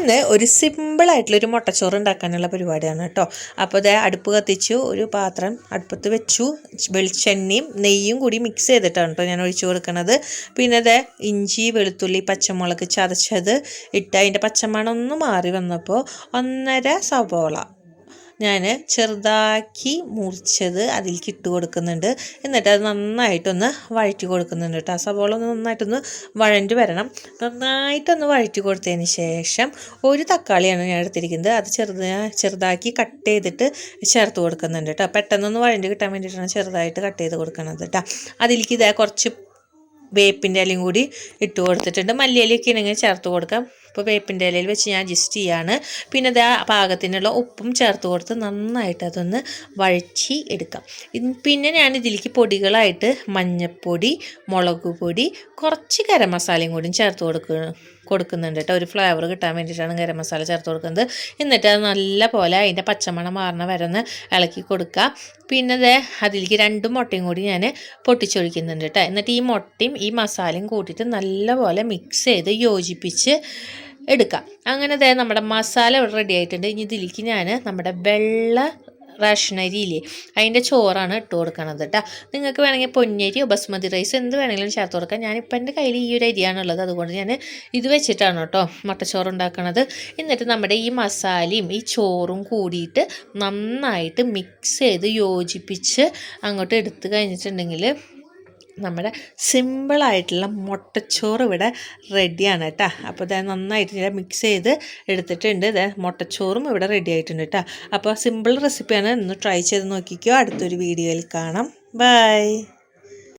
ഇന്ന് ഒരു സിമ്പിളായിട്ടുള്ളൊരു മുട്ടച്ചോറ് ഉണ്ടാക്കാനുള്ള പരിപാടിയാണ് കേട്ടോ. അപ്പോൾ ഇത് അടുപ്പ് കത്തിച്ചു, ഒരു പാത്രം അടുപ്പത്ത് വെച്ചു, വെളിച്ചെണ്ണയും നെയ്യും കൂടി മിക്സ് ചെയ്തിട്ടാണ് കേട്ടോ ഞാൻ ഒഴിച്ചു കൊടുക്കുന്നത്. പിന്നെ ഇത് ഇഞ്ചി വെളുത്തുള്ളി പച്ചമുളക് ചതച്ചത് ഇട്ട് അതിൻ്റെ പച്ചമണം ഒന്ന് മാറി വന്നപ്പോൾ 1.5 സവോള ഞാൻ ചെറുതാക്കി മുറിച്ചത് അതിലേക്ക് ഇട്ട് കൊടുക്കുന്നുണ്ട്. എന്നിട്ട് അത് നന്നായിട്ടൊന്ന് വഴറ്റി കൊടുക്കുന്നുണ്ട് കേട്ടോ. സവോള ഒന്ന് നന്നായിട്ടൊന്ന് വഴണ്ടി വരണം. നന്നായിട്ടൊന്ന് വഴറ്റി കൊടുത്തതിന് ശേഷം ഒരു തക്കാളിയാണ് ഞാൻ എടുത്തിരിക്കുന്നത്. അത് ചെറുതാക്കി കട്ട് ചെയ്തിട്ട് ചേർത്ത് കൊടുക്കുന്നുണ്ട് കേട്ടോ. പെട്ടെന്നൊന്ന് വഴണ്ടി കിട്ടാൻ വേണ്ടിയിട്ടാണ് ചെറുതായിട്ട് കട്ട് ചെയ്ത് കൊടുക്കുന്നത് കേട്ടോ. അതിലേക്ക് ഇതേ കുറച്ച് വേപ്പിൻ്റെ ഇലയും കൂടി ഇട്ട് കൊടുത്തിട്ടുണ്ട്. മല്ലിയിലയൊക്കെ ഇങ്ങനെ ചേർത്ത് കൊടുക്കാം. ഇപ്പോൾ വേപ്പിൻ്റെ ഇലയിൽ വെച്ച് ഞാൻ അഡ്ജസ്റ്റ് ചെയ്യാണ്. പിന്നെ അത് പാകത്തിനുള്ള ഉപ്പും ചേർത്ത് കൊടുത്ത് നന്നായിട്ട് അതൊന്ന് വഴറ്റി എടുക്കാം. പിന്നെ ഞാൻ ഇതിലേക്ക് പൊടികളായിട്ട് മഞ്ഞൾപ്പൊടി, മുളക് പൊടി, കുറച്ച് ഗരം മസാലയും കൂടി ചേർത്ത് കൊടുക്കുന്നുണ്ട് കേട്ടോ. ഒരു ഫ്ലേവർ കിട്ടാൻ വേണ്ടിയിട്ടാണ് ഗരം മസാല ചേർത്ത് കൊടുക്കുന്നത്. എന്നിട്ട് അത് നല്ല പോലെ അതിൻ്റെ പച്ചമണം മാറണ വരെ ഒന്ന് ഇളക്കി കൊടുക്കുക. പിന്നെ അതിലേക്ക് 2 മുട്ടയും കൂടി ഞാൻ പൊട്ടിച്ചൊഴിക്കുന്നുണ്ട് കേട്ടോ. എന്നിട്ട് ഈ മുട്ടയും ഈ മസാലയും കൂട്ടിയിട്ട് നല്ലപോലെ മിക്സ് ചെയ്ത് യോജിപ്പിച്ച് എടുക്കാം. അങ്ങനെ നമ്മുടെ മസാല ഇവിടെ റെഡി ആയിട്ടുണ്ട്. ഇനി ഇതിലേക്ക് ഞാൻ നമ്മുടെ വെള്ള റേഷൻ അരിയില്ലേ അതിൻ്റെ ചോറാണ് ഇട്ട് കൊടുക്കണത് കേട്ടോ. നിങ്ങൾക്ക് വേണമെങ്കിൽ പൊന്നരിയോ ബസ്മതി റൈസ് എന്ത് വേണമെങ്കിലും ചേർത്ത് കൊടുക്കാം. ഞാനിപ്പോൾ എൻ്റെ കയ്യിൽ ഈ ഒരു അരിയാണുള്ളത്, അതുകൊണ്ട് ഞാൻ ഇത് വെച്ചിട്ടാണ് കേട്ടോ മുട്ടച്ചോറ് ഉണ്ടാക്കണത്. എന്നിട്ട് നമ്മുടെ ഈ മസാലയും ഈ ചോറും കൂടിയിട്ട് നന്നായിട്ട് മിക്സ് ചെയ്ത് യോജിപ്പിച്ച് അങ്ങോട്ട് എടുത്ത് കഴിഞ്ഞിട്ടുണ്ടെങ്കിൽ നമ്മുടെ സിമ്പിളായിട്ടുള്ള മുട്ടച്ചോറ് ഇവിടെ റെഡിയാണ് കേട്ടോ. അപ്പോൾ ഇത് നന്നായിട്ട് ഞാൻ മിക്സ് ചെയ്ത് എടുത്തിട്ടുണ്ട്. ഇത് മുട്ടച്ചോറും ഇവിടെ റെഡി ആയിട്ടുണ്ട് കേട്ടോ. അപ്പോൾ സിമ്പിൾ റെസിപ്പിയാണ്, ഒന്ന് ട്രൈ ചെയ്ത് നോക്കിക്കോ. അടുത്തൊരു വീഡിയോയിൽ കാണാം. ബൈ.